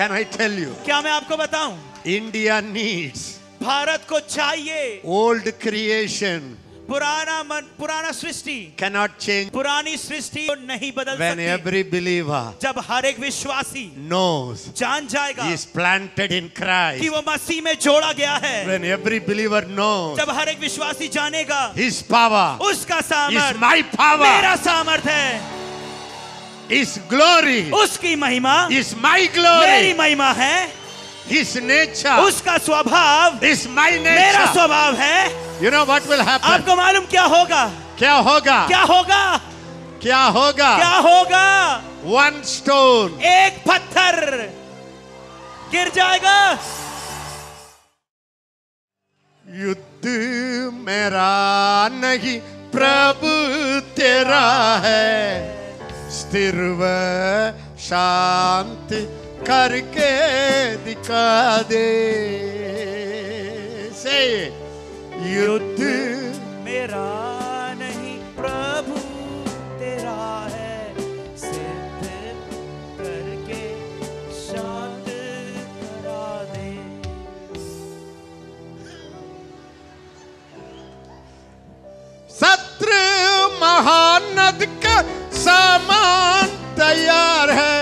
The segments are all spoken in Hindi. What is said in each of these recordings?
Can I tell you? क्या मैं आपको बताऊं? India needs भारत को चाहिए old creation. पुराना सृष्टि Cannot change पुरानी सृष्टि को नहीं बदल when सकती। every believer जब हर एक विश्वासी knows जान जाएगा he is planted in Christ. कि वो मसीह में जोड़ा गया है, When every believer knows जब हर एक विश्वासी जानेगा his power उसका is सामर्थ my power, मेरा सामर्थ है, his glory उसकी महिमा is my मेरी glory, महिमा है, his nature उसका स्वभाव is my मेरा nature. स्वभाव है। You know what will happen? आपको मालूम क्या होगा? क्या होगा? क्या होगा? क्या होगा? क्या होगा? One stone. एक पत्थर गिर जाएगा। युद्ध मेरा नहीं प्रभु तेरा है, स्थिर व शांत करके दिखा दे। Say it. युद्ध मेरा नहीं प्रभु तेरा है, सिद्ध करके शांत करा दे। सत्र महानद का सामान तैयार है,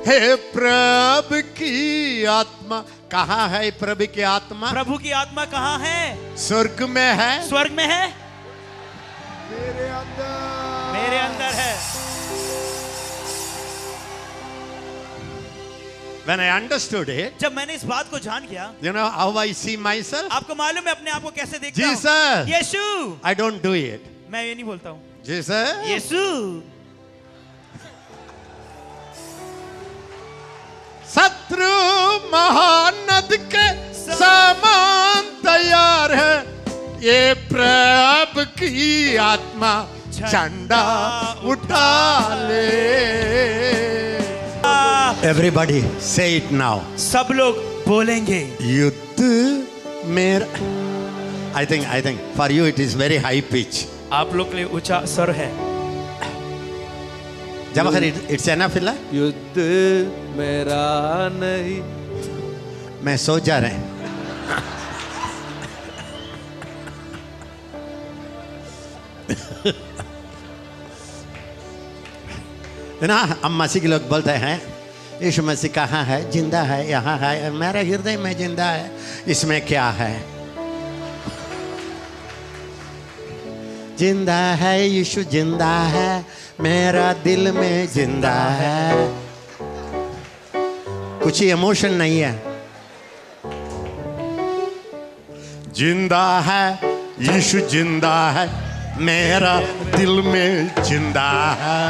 हे प्रभु की आत्मा कहाँ है? प्रभु की आत्मा, प्रभु की आत्मा कहाँ है? स्वर्ग में है, स्वर्ग में है, मेरे अंदर, मेरे अंदर है। When I understood it, जब मैंने इस बात को जान किया, you know how I see myself? आपको मालूम है अपने आप को कैसे देखता हूँ? Jesus, Yeshu. I don't do it. मैं ये नहीं बोलता हूँ। Jesus, यीशु। शत्रु महानद के सामान तैयार है, ये प्रभु की आत्मा झंडा उठा ले। Everybody say it now. सब लोग बोलेंगे। युद्ध मेरा, I think for you it is very high pitch. आप लोग के लिए ऊंचा स्वर है। जवाहर, it's enough फिलहाल। युद्ध मेरा नहीं, मैं सो जा रहे हैं। ना हम मसीह के लोग बोलते हैं यीशु मसीह कहाँ है? जिंदा है, यहाँ है, मेरे हृदय में जिंदा है। इसमें क्या है? जिंदा है, यीशु जिंदा है, मेरा दिल में जिंदा है। कुछ इमोशन नहीं है। जिंदा है, यीशु जिंदा है, मेरा दिल में जिंदा है।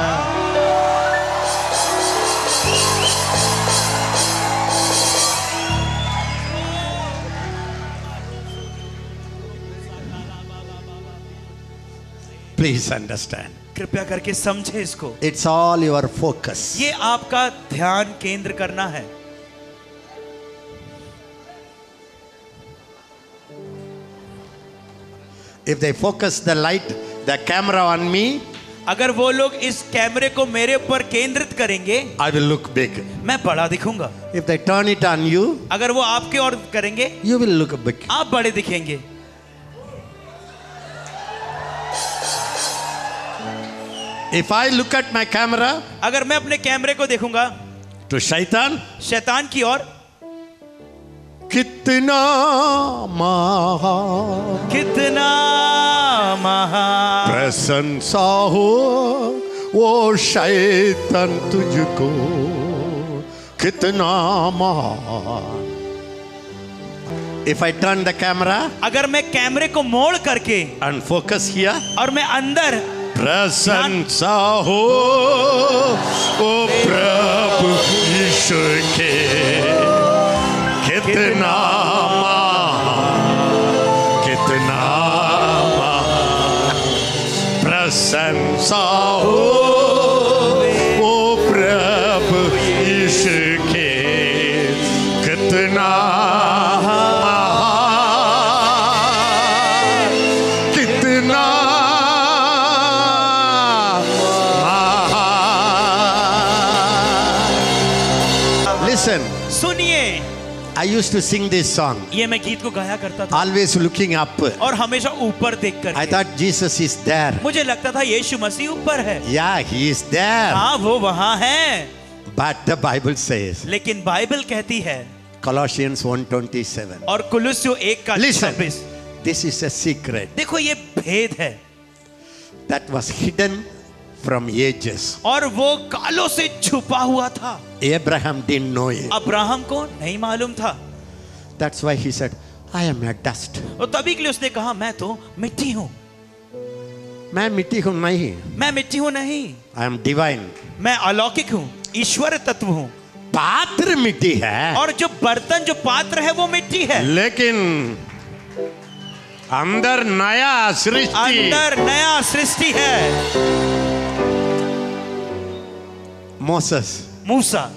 Please understand. कृपया करके समझे इसको। It's all your focus. ये आपका ध्यान केंद्र करना है। If they focus the light, the camera on me, अगर वो लोग इस कैमरे को मेरे ऊपर केंद्रित करेंगे, I will look big. मैं बड़ा दिखूंगा। If they turn it on you, अगर वो आपके ओर करेंगे, you will look big. आप बड़े दिखेंगे। If I look at my camera अगर मैं अपने कैमरे को देखूंगा to शैतान, शैतान की ओर, कितना महान कितना महान प्रशंसा हो वो शैतान तुझको, कितना महान। If I turn the camera अगर मैं कैमरे को मोड़ करके and focus here, और मैं अंदर, प्रशंसा हो ओ प्रभु यीशु के, कितना महान, कितना महान। प्रशंसा हो ओ प्रभु यीशु के, कितना Listen, सुनिए, I used to sing this song, ये मैं गीत को गाया करता था always looking up. और हमेशा ऊपर देख कर I thought Jesus is there. मुझे लगता था यीशु मसीह ऊपर है। Yeah, he is there. हाँ, वो वहाँ है। But the Bible says, लेकिन बाइबल कहती है, Colossians 1:27. और कुलुस्सियों 1 का Listen, 26, this is a secret देखो ये भेद है that was hidden from ages. और वो कालों से छुपा हुआ था। Abraham didn't know it. Abraham को नहीं मालूम था, That's why he said, I am a dust. और तभी के लिए उसने कहा मैं तो मिट्टी हूँ, मैं मिट्टी हूँ नहीं, मैं मिट्टी हूँ नहीं, I am divine. मैं अलौकिक हूँ, ईश्वर तत्व हूँ। पात्र मिट्टी है, और जो बर्तन, जो पात्र है वो मिट्टी है, लेकिन अंदर नया सृष्टि, अंदर नया सृष्टि है। Moses, Musa,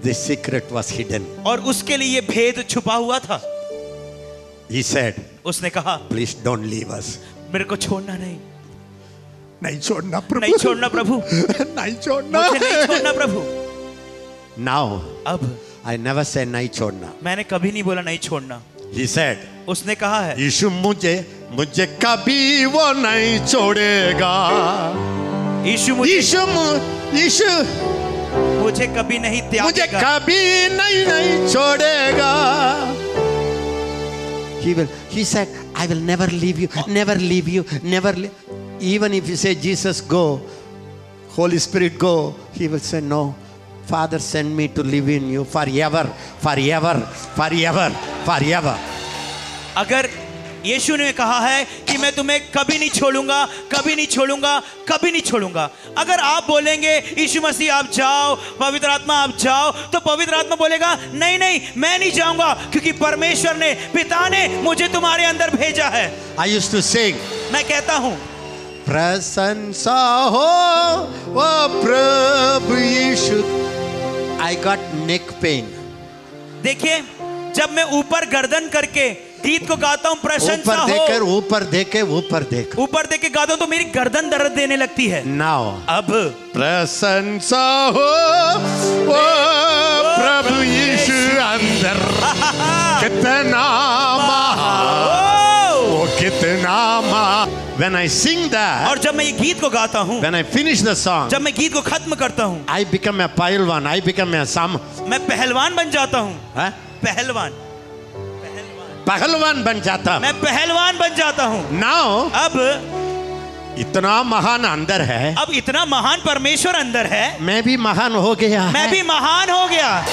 the secret was hidden. और उसके लिए ये भेद छुपा हुआ था। He said, उसने कहा please don't leave us. मेरे को छोड़ना नहीं, नहीं छोड़ना प्रभु, नहीं छोड़ना प्रभु, नहीं छोड़ना, मुझे नहीं छोड़ना प्रभु। Now, अब I never say नहीं छोड़ना. मैंने कभी नहीं बोला नहीं छोड़ना। He said, उसने कहा है यीशु मुझे कभी वो नहीं छोड़ेगा. यीशु यीशु मुझे कभी नहीं मुझे त्यागेगा, कभी नहीं छोड़ेगा. He said, I will never leave you, never leave you, never leave. Even if you say, Jesus, go, Holy Spirit, go, he will say, no. Father, send me to live in you forever, forever, forever, forever. अगर यीशु ने कहा है कि मैं तुम्हें कभी नहीं छोड़ूंगा, कभी नहीं छोड़ूंगा, कभी नहीं छोड़ूंगा, अगर आप बोलेंगे यीशु मसीह आप जाओ, पवित्र आत्मा आप जाओ, तो पवित्र आत्मा बोलेगा नहीं नहीं मैं नहीं जाऊंगा, क्योंकि परमेश्वर ने, पिता ने मुझे तुम्हारे अंदर भेजा है। I used to sing, मैं कहता हूं प्रशंसा हो वो प्रभु यीशु. I got neck pain. देखिए, जब मैं ऊपर गर्दन करके गीत को गाता हूं, प्रशंसा हो, ऊपर देख ऊपर देख के गाता हूं तो मेरी गर्दन दर्द देने लगती है। Now, अब प्रशंसा हो वो प्रभु यीशु अंदर, कितना महान, वो कितना महान. When I sing that, और जब मैं ये गीत को गाता हूं, when I finish the song, जब मैं गीत को खत्म करता हूं, I become a पहलवान, I become a मैं पहलवान बन जाता हूं। हाँ? पहलवान बन जाता. मैं पहलवान बन जाता हूं। Now, अब इतना महान अंदर है, अब इतना महान परमेश्वर अंदर है, मैं भी महान हो गया मैं है. भी महान हो गया।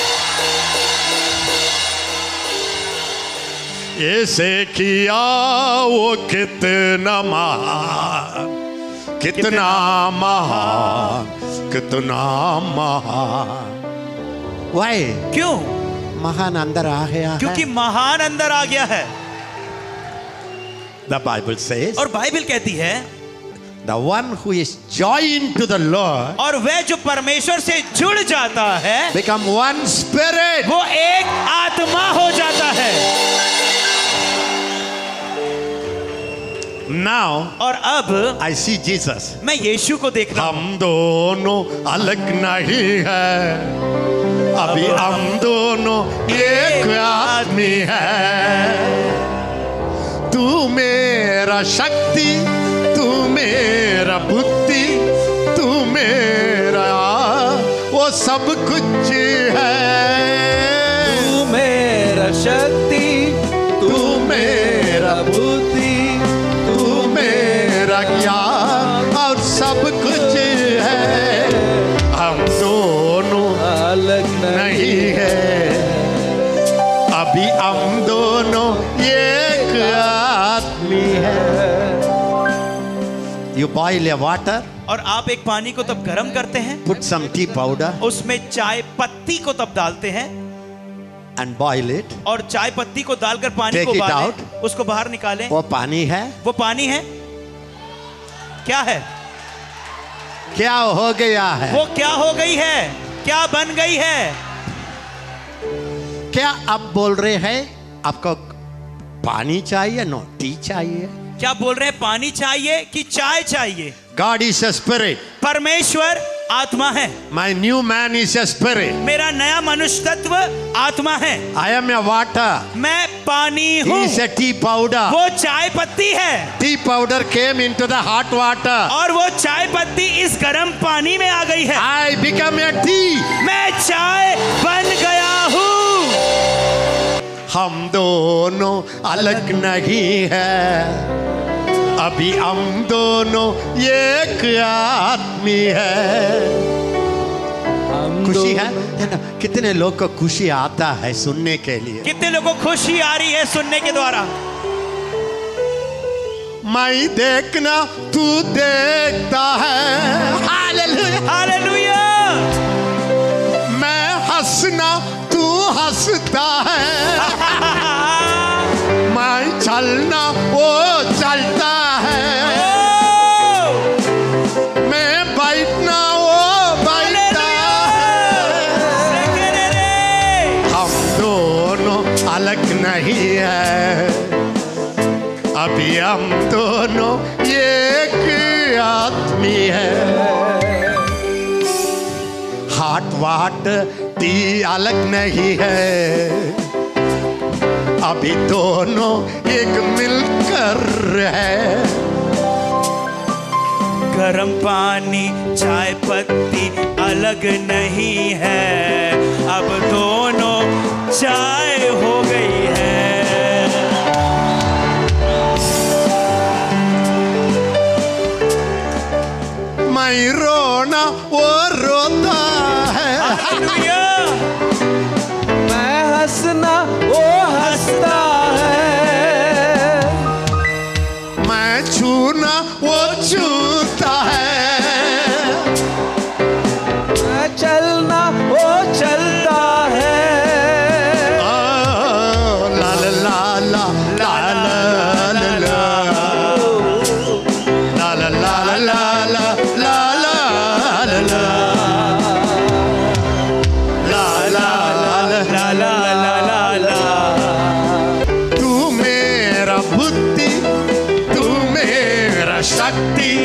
ऐसे किया वो कितना महान, कितना महान, कितना महान. Why? क्यों? महान अंदर आ गया क्योंकि है. महान अंदर आ गया है। The Bible says, और बाइबल कहती है, the one who is joined to the Lord और वह जो परमेश्वर से जुड़ जाता है, become one spirit. वो एक आत्मा हो जाता है। Now, और अब I see Jesus. मैं यीशु को देख रहा हूं। हम दोनों अलग नहीं है, अभी हम दोनों एक आदमी है. तू मेरा शक्ति, तू मेरा बुद्धि, तू मेरा वो सब कुछ है. तू मेरा शक्ति, तू मेरा बुद्धि, तू मेरा ज्ञान और सब कुछ है. हम दोनों अलग नहीं है, अभी हम दोनों एक आदमी है. You boil a water, और आप एक पानी को तब गर्म करते हैं, put some tea powder उसमें चाय पत्ती को तब डालते हैं, and boil it. और चाय पत्ती को डालकर पानी Take को it उबालें, out. उसको बाहर निकालें। वो पानी है, वो पानी है, क्या है? क्या हो गया है? वो क्या हो गई है? क्या बन गई है? क्या आप बोल रहे हैं आपको पानी चाहिए? नो, टी चाहिए. क्या बोल रहे हैं? पानी चाहिए कि चाय चाहिए? God is a spirit. परमेश्वर आत्मा है। My new man is a spirit. मेरा नया मनुष्य तत्व आत्मा है। I am a water. मैं पानी He हूँ। is a tea powder. वो चाय पत्ती है। Tea powder came into the hot water. और वो चाय पत्ती इस गर्म पानी में आ गई है। I become a tea. मैं चाय बन गया हूँ। हम दोनों अलग नहीं है, अभी हम दोनों एक आदमी है। खुशी है ना? कितने लोग को खुशी आता है सुनने के लिए? कितने लोगों को खुशी आ रही है सुनने के द्वारा? मैं देखना तू देखता है, हालेलुया हालेलुया। मैं हंसना तू हंसता है, मैं चलना वो चलता है, मैं बैठना वो बैठता है। हम दोनों अलग नहीं है, अभी हम दोनों एक आदमी है। हाट वाट टी अलग नहीं है, अभी दोनों एक मिलकर है। गरम पानी चाय पत्ती अलग नहीं है, अब दोनों चाय हो गई है। मैं रोना वो रोता है, हालेलुया। मैं हंसना वो हंसता है, मैं छूना वो छूता है, मैं चलना वो चलता है। ला ला ला ला ला ला ला ला ला ला ला ला ला ला ला ला ला। तू मेरा बुद्धि, तू मेरा शक्ति,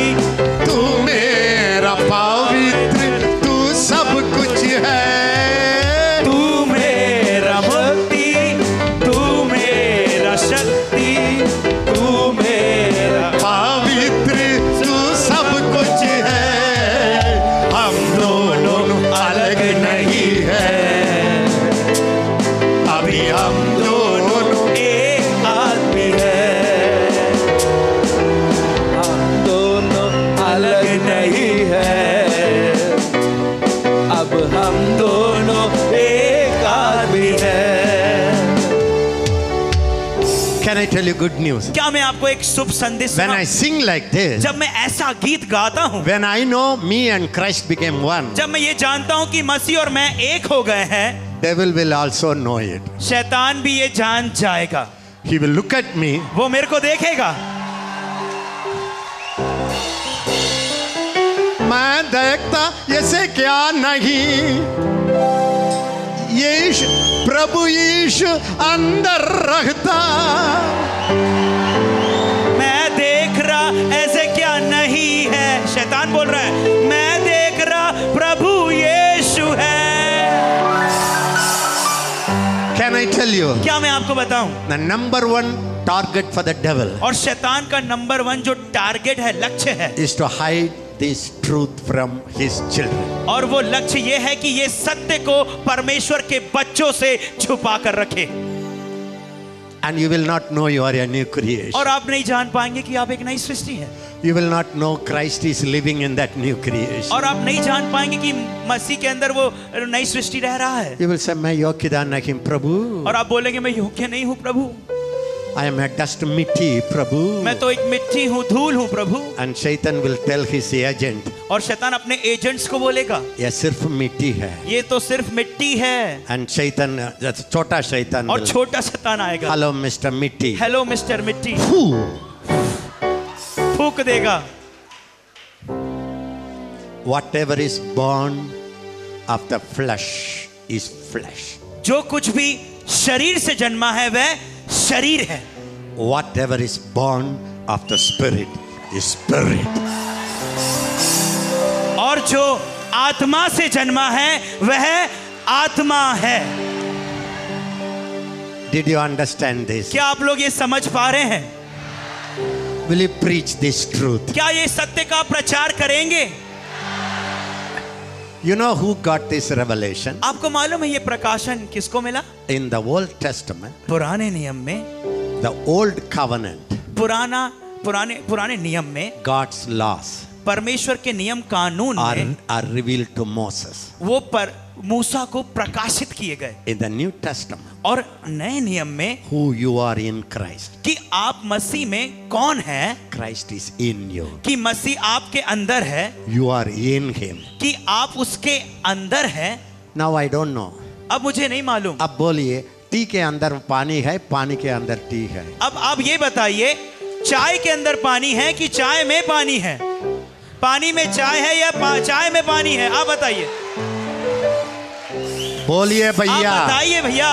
तू मेरा पवित्र, तू सब कुछ है। तू मेरा मुक्ति, तू मेरा शक्ति, तू मेरा पवित्र, तू सब कुछ है। हम दोनों अलग नहीं है, अभी हम दोनों एक आदमी है। हम दोनों अलग नहीं है, अब हम दोनों एक आदमी है। Can I tell you good news? क्या मैं आपको एक शुभ संदेश When I सुनाऊं? sing like this, जब मैं ऐसा गीत गाता हूँ, when I know me and Christ became one, जब मैं ये जानता हूँ कि मसीह और मैं एक हो गए हैं, devil will also know it. शैतान भी ये जान जाएगा। He will look at me. वो मेरे को देखेगा। मैं देखता ऐसे क्या नहीं, यीशु प्रभु यीशु अंदर रहता। मैं देख रहा ऐसे क्या नहीं है, शैतान बोल रहा है। मैं देख रहा प्रभु यीशु है। Can I tell you? क्या मैं आपको बताऊं? The number one target for the devil और शैतान का नंबर 1 जो टारगेट है, लक्ष्य है, is to hide this truth from his children. और वो लक्ष्य ये है कि ये सत्य को परमेश्वर के बच्चों से छुपा कर रखे। And you will not know you are a new creation. और आप नहीं जान पाएंगे कि आप एक नई सृष्टि है। You will not know Christ is living in that new creation. और आप नहीं जान पाएंगे कि मसीह के अंदर वो नई सृष्टि रह रहा है। You will say, मैं योग्यता नहीं प्रभु, और आप बोलेंगे मैं योग्य नहीं हूँ प्रभु, I am a dust मिट्टी प्रभु। मैं तो एक मिट्टी हूँ, धूल हूँ प्रभु। And Satan will tell his agent, और शैतान अपने एजेंट्स को बोलेगा यह सिर्फ मिट्टी है। ये तो सिर्फ मिट्टी है। And Satan, छोटा शैतान और will, छोटा शैतान आएगा, hello Mr. मिट्टी, हेलो मिस्टर मिट्टी, फूक देगा। whatever is born of the flesh is flesh. जो कुछ भी शरीर से जन्मा है वह शरीर है। Whatever is born of the spirit is spirit. और जो आत्मा से जन्मा है वह आत्मा है। Did you understand this? क्या आप लोग ये समझ पा रहे हैं? Will you preach this truth? क्या ये सत्य का प्रचार करेंगे? You know who got this revelation? आपको मालूम है ये प्रकाशन किसको मिला? In the Old Testament, पुराने नियम में, the Old Covenant, पुराने नियम में God's laws परमेश्वर के नियम कानून में are revealed to Moses. वो पर मूसा को प्रकाशित किए गए। In the New Testament, और नए नियम में who you are in Christ. कि आप मसीह में कौन है, Christ is in you. कि मसीह आपके अंदर है, You are in Him. कि आप उसके अंदर है। Now I don't know. अब मुझे नहीं मालूम। अब बोलिए, टी के अंदर पानी है, पानी के अंदर टी है। अब आप ये बताइए, चाय के अंदर पानी है कि चाय में पानी है? पानी में चाय है या चाय में पानी है? आप बताइए, बोलिए भैया। आप बताइए भैया।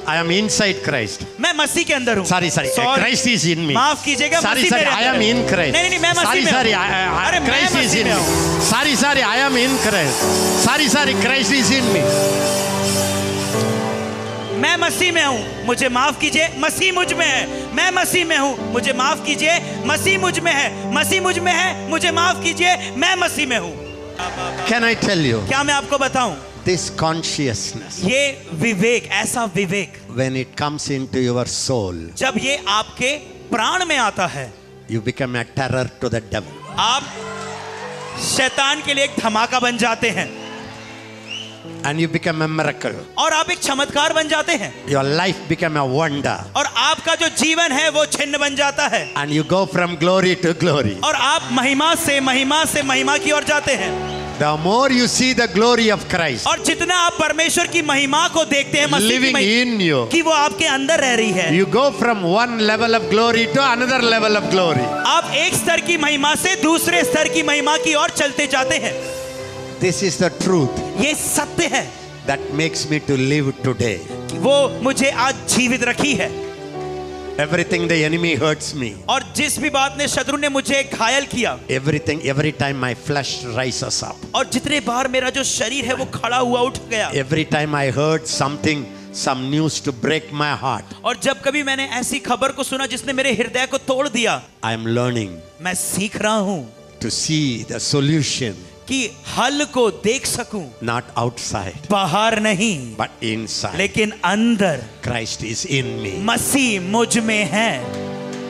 I am inside Christ. मैं मसीह के अंदर हूँ। Sorry. Christ is in me. माफ कीजिएगा, Sorry, मसीह मेरे I am अंदर है। in Christ. नहीं, मैं मसीह में Sorry, हूँ। अरे मैं Christ is मसीह in में me. हूँ। Sorry, I am in Christ. Sorry, Christ is in me. मैं मसीह में हूँ, मुझे माफ कीजिए, मसीह मुझ में है। मैं मसीह में हूँ, मुझे माफ कीजिए, मसीह मुझ में है। मसीह मुझ में है, मुझे माफ कीजिए, मैं मसीह में हूँ। Can I tell you? क्या मैं आपको बताऊं? This consciousness, ये विवेक, ऐसा विवेक when it comes into your soul, जब ये आपके प्राण में आता है, you become a terror to the devil. आप शैतान के लिए एक धमाका बन जाते हैं And you become a miracle. और आप एक चमत्कार बन जाते हैं Your life become a wonder. और आपका जो जीवन है वो छिन्न बन जाता है And you go from glory to glory. और आप महिमा से महिमा की ओर जाते हैं। The more you see the glory of Christ और जितना आप परमेश्वर की महिमा को देखते हैं, मसीह की living in you, कि वो आपके अंदर रह रही है, you go from one level of glory to another level of glory. आप एक स्तर की महिमा से दूसरे स्तर की महिमा की ओर चलते जाते हैं। This is the truth ये सत्य है that makes me to live today. वो मुझे आज जीवित रखी है। Everything the enemy hurts me. और जिस भी बात ने शत्रु ने मुझे घायल किया, Every time my flesh rises up. और जितने बार मेरा जो शरीर है वो खड़ा हुआ उठ गया, Every time I heard some news to break my heart. और जब कभी मैंने ऐसी खबर को सुना जिसने मेरे हृदय को तोड़ दिया, I am learning मैं सीख रहा हूँ to see the solution कि हल को देख सकूं, not outside बाहर नहीं but inside. लेकिन अंदर। Christ is in me. मसीह मुझ में है।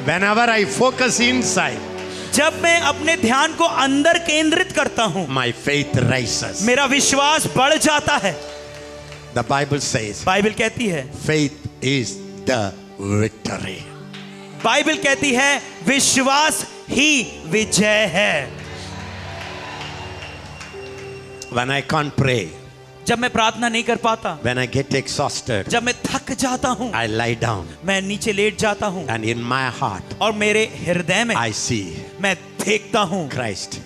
Whenever I focus inside, जब मैं अपने ध्यान को अंदर केंद्रित करता हूँ, my faith rises. मेरा विश्वास बढ़ जाता है। The Bible says बाइबल कहती है, faith is the victory. Bible कहती है विश्वास ही विजय है। When I can't pray, जब मैं प्रार्थना नहीं कर पाता, when I get exhausted, जब मैं थक जाता हूँ, I lie down मैं नीचे लेट जाता हूँ and in my heart और मेरे हृदय में I see मैं देखता हूँ Christ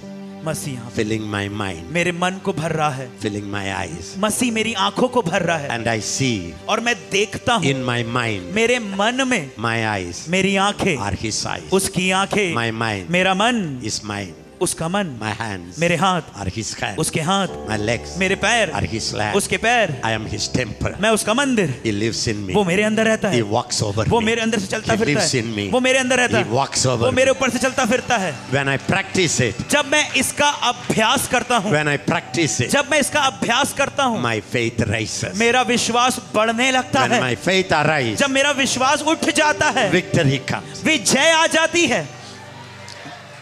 मसीह यहाँ filling my mind, मेरे मन को भर रहा है, filling my eyes, मसीह मेरी आंखों को भर रहा है and I see और मैं देखता हूँ in my mind, मेरे मन में my eyes मेरी आंखें, are His eyes, उसकी आंखें, my mind मेरा मन, is mine, उसका मन, my hands मेरे हाथ, are His hands, उसके हाथ, my legs मेरे पैर, are His legs, उसके पैर, I am His temple. मैं उसका मंदिर, He lives in me. वो मेरे अंदर रहता है, He walks over वो me. मेरे अंदर से चलता He फिरता lives in है, me. वो मेरे अंदर रहता He है, walks over वो me. मेरे ऊपर से चलता फिरता है। When I practice it, जब मैं इसका अभ्यास करता हूँ, when I practice it, जब मैं इसका अभ्यास करता हूँ, my faith rises. मेरा विश्वास बढ़ने लगता When है। my faith arises, जब मेरा विश्वास उठ जाता है, victory comes. विजय आ जाती है।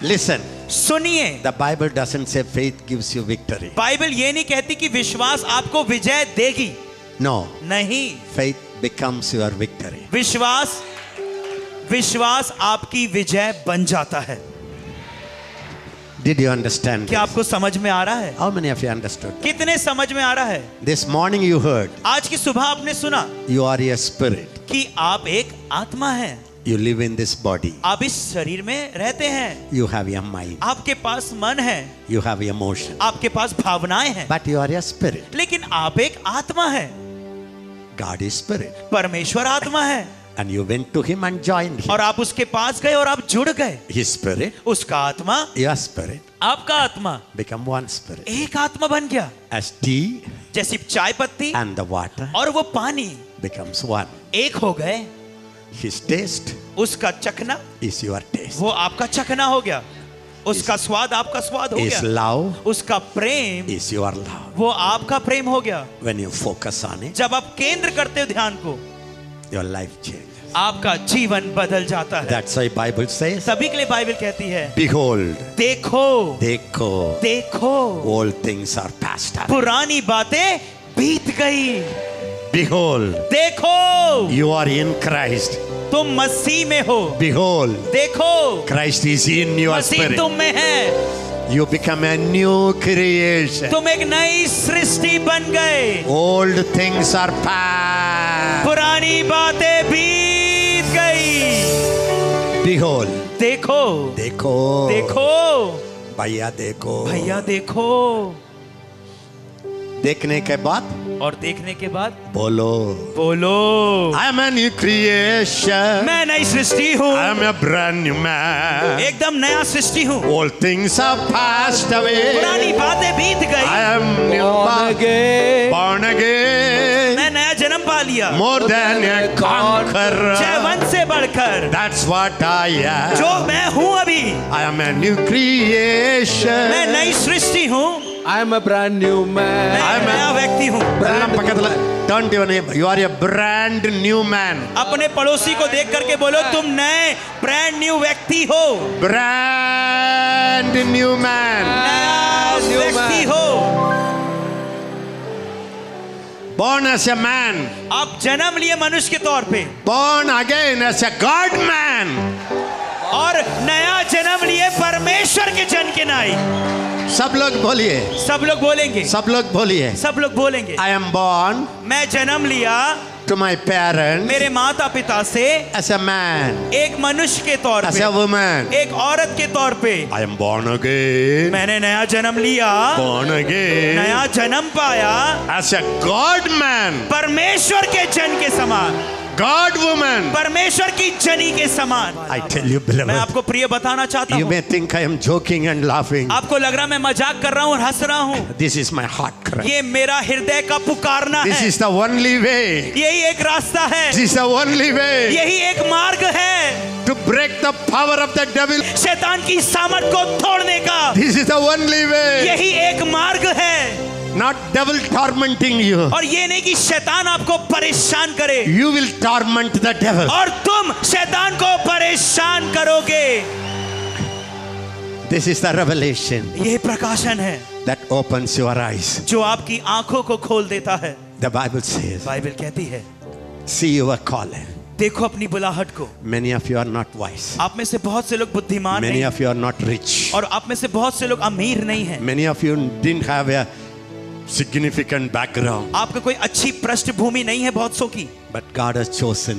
Listen, सुनिए, the Bible doesn't say faith gives you victory. Bible ये नहीं कहती कि विश्वास आपको विजय देगी। No, नहीं, faith becomes your victory. विश्वास आपकी विजय बन जाता है। Did you understand? क्या This? आपको समझ में आ रहा है? How many of you understood? कितने समझ में आ रहा है? This morning you heard, आज की सुबह आपने सुना you are a spirit. कि आप एक आत्मा हैं, You live in this body. आप इस शरीर में रहते हैं, You have a mind. आपके पास मन है, You have emotion. आपके पास भावनाएं हैं, But you are a spirit. लेकिन आप एक आत्मा है। God is spirit. परमेश्वर आत्मा है And you went to him and joined him. और आप उसके पास गए और आप जुड़ गए। His spirit, उसका आत्मा, your spirit, आपका आत्मा become one spirit. एक आत्मा बन गया। As tea जैसी चाय पत्ती and the water और वो पानी becomes one. एक हो गए। His taste उसका चखना is your taste. वो आपका चखना हो गया, उसका स्वाद आपका स्वाद हो His गया, love उसका प्रेम is your love. वो आपका प्रेम हो गया। When you focus on it, जब आप केंद्र करते हो ध्यान को, your life changes. आपका जीवन बदल जाता है। That's why Bible says, सभी के लिए बाइबल कहती है, behold, देखो देखो, देखो all things are past away. पुरानी बातें बीत गई। Behold, देखो you are in Christ. तुम मसीह में हो। Behold, देखो Christ is in your Masih spirit. तुम में है। You become a new creation. तुम एक नई सृष्टि बन गए। Old things are past. पुरानी बातें बीत गई। Behold, देखो देखो, देखो भैया देखो, भैया देखो। देखने के बाद और देखने के बाद बोलो, बोलो, I am a new creation. मैं नई सृष्टि हूँ। I am a brand new man. एकदम नया सृष्टि हूँ। All things are passed away. पुरानी बातें बीत I गई। am new Born again. born again. मैं नया जन्म पा लिया। More than a conqueror. जयवंत से बढ़कर That's what I am. जो मैं हूँ अभी, I am a new creation. मैं नई सृष्टि हूँ। I am a brand new man. मैं नया व्यक्ति हूँ। Brand पकड़, turn to your neighbor. You are a brand new man. अपने पड़ोसी को देख करके बोलो, तुम नए ब्रांड न्यू व्यक्ति हो। Brand new man. नया new व्यक्ति man. हो। Born as a man. आप जन्म लिए मनुष्य के तौर पे Born again as a God man. और नया जन्म लिए परमेश्वर के जन के नाई। सब लोग बोलिए, सब लोग बोलेंगे, सब लोग बोलिए. सब लोग बोलेंगे। I am born मैं जन्म लिया to my parents मेरे माता पिता से as a man, एक मनुष्य के तौर as पे, a woman. एक औरत के तौर पे। I am born again, मैंने नया जन्म लिया, born again नया जन्म पाया as a God man, परमेश्वर के जन के समान, God woman. परमेश्वर की जनी के समान। I tell you, मैं beloved, आपको प्रिय बताना चाहता you हूँ, may think I am joking and laughing. आपको लग रहा मैं मजाक कर रहा हूँ और हंस रहा हूँ। This is my heart cry. ये मेरा हृदय का पुकारना This है। is the only way. यही एक रास्ता है, This is the only way यही एक मार्ग है to break the power of the devil. शैतान की सामर्थ को तोड़ने का। This is the only way. यही एक मार्ग है। Not devil tormenting you. और ये नहीं कि शैतान आपको परेशान करे, You will torment the devil. और तुम शैतान को परेशान करोगे। This is the revelation ये प्रकाशन है that opens your eyes. जो आपकी आंखों को खोल देता है। The Bible says, बाइबल कहती है, see your calling. देखो अपनी बुलाहट को। Many of you are not wise. आप में से बहुत से लोग बुद्धिमान Many नहीं, of you are not rich. और आप में से बहुत से लोग अमीर नहीं हैं। Many of you didn't have a significant background. आपको कोई अच्छी पृष्ठभूमि नहीं है बहुत सौ की, But God has chosen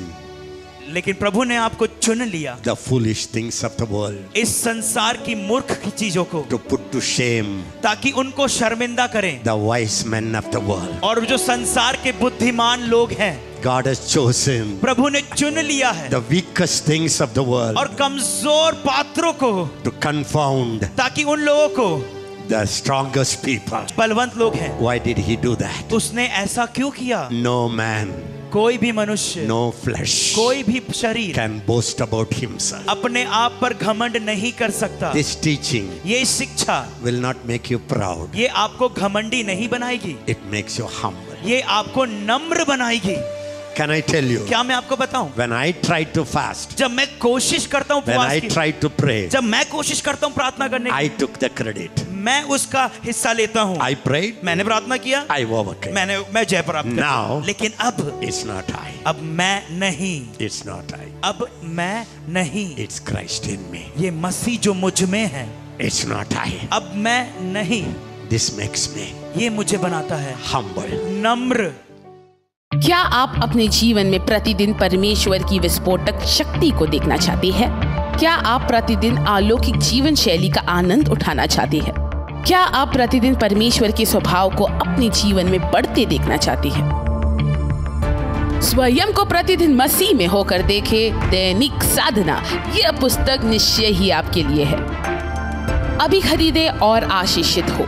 लेकिन प्रभु ने आपको चुन लिया the foolish things of the world इस संसार की मूर्ख की चीजों को, to put to shame ताकि उनको शर्मिंदा करें। the wise men of the world. और जो संसार के बुद्धिमान लोग हैं, God has chosen प्रभु ने चुन लिया है the weakest things of the world और कमजोर पात्रों को, to confound ताकि उन लोगों को, the strongest people. बलवंत लोग हैं, Why did he do that? उसने ऐसा क्यों किया? No man, कोई भी मनुष्य, no flesh कोई भी शरीर can boast about himself. अपने आप पर घमंड नहीं कर सकता। This teaching ये शिक्षा, will not make you proud. ये आपको घमंडी नहीं बनाएगी, It makes you humble. ये आपको नम्र बनाएगी। Can I tell you? क्या मैं आपको बताऊं? When I try to fast, जब मैं कोशिश करता हूँ when उपवास I की, try to pray, जब मैं कोशिश करता हूँ प्रार्थना करने I की, took the credit. मैं उसका हिस्सा लेता हूँ। I prayed, मैंने प्रार्थना किया, I overcame. मैं जय प्राप्त करता Now, हूँ। लेकिन अब It's not I. अब मैं नहीं, It's not I. अब मैं नहीं, It's Christ in me. ये मसीह जो मुझ में है। It's not I. अब मैं नहीं, This makes me ये मुझे बनाता है humble. नम्र। क्या आप अपने जीवन में प्रतिदिन परमेश्वर की विस्फोटक शक्ति को देखना चाहते हैं? क्या आप प्रतिदिन अलौकिक जीवन शैली का आनंद उठाना चाहते हैं? क्या आप प्रतिदिन परमेश्वर के स्वभाव को अपने जीवन में बढ़ते देखना चाहते हैं? स्वयं को प्रतिदिन मसीह में होकर देखे, दैनिक साधना, यह पुस्तक निश्चय ही आपके लिए है। अभी खरीदे और आशीषित हो।